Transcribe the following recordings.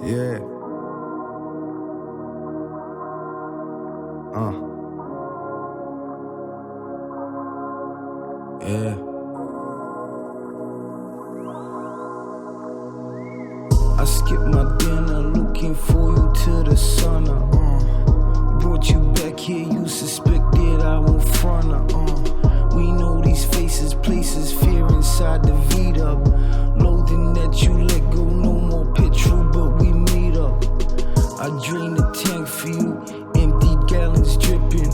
Yeah. Yeah. I skipped my dinner looking for you till the sun up. Brought you back here, you suspected I won't front up. We know these faces, places, fear inside the V-dub. Loathing that you let go, no more petrol, but we meet up. I drain the tank for you, empty gallons dripping.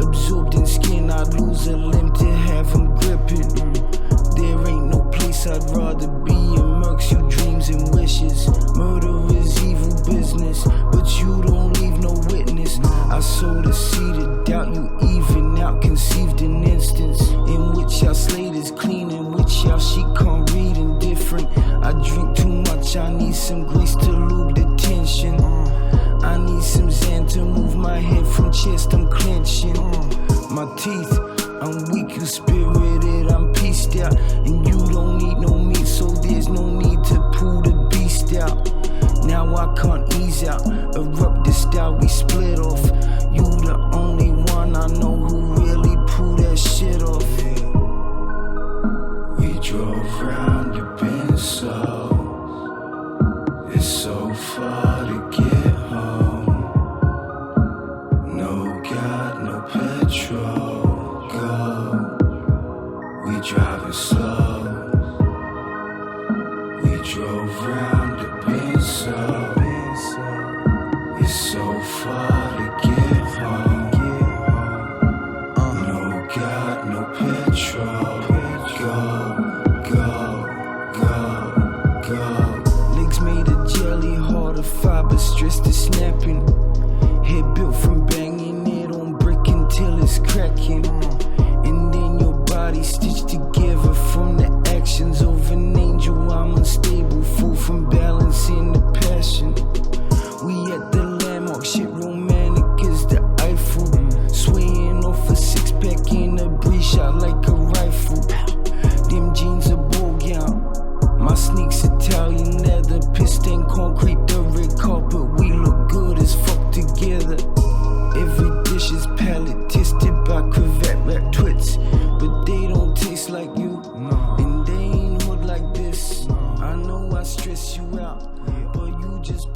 Absorbed in skin, I'd lose a limb to have them gripping. There ain't no place I'd rather be amongst your dreams and wishes. Murder is evil business, but you don't leave no witness. I sowed a seed of doubt, you even out conceived an instance in which y'all slate is clean, in which y'all she can't read indifferent. I drink too much, I need some grease to lube the tension. I need some Xan to move my head from chest, I'm clenching my teeth. I'm weak, you spirited, I'm pieced out. And you don't need no meat, so there's no need to pull the beast out. Now I can't ease out, erupt the style we split off. You the only one I know who really pulled that shit off. We drove round the bend, so it's so far to get home. No God, no petrol. We driving slow. We drove round the bend, so it's so far to get home. No God, no petrol. Go. Legs made of jelly, heart of fiber, stressed to snapping. Head built from banging it on brick until it's cracking. And then your body stitched together from the actions of an angel. I'm unstable, full from balancing the passion. We at the landmark, shit romantic as the Eiffel. Swaying off a six-pack in a breeze, shot like a rifle. Them jeans a ball gown, my sneaks Italian leather, piston concrete, the red carpet. We look good as fuck together. Every dish is palate tested by cravat wrap twits, but they don't taste like you, and they ain't hood like this. I know I stress you out, but you just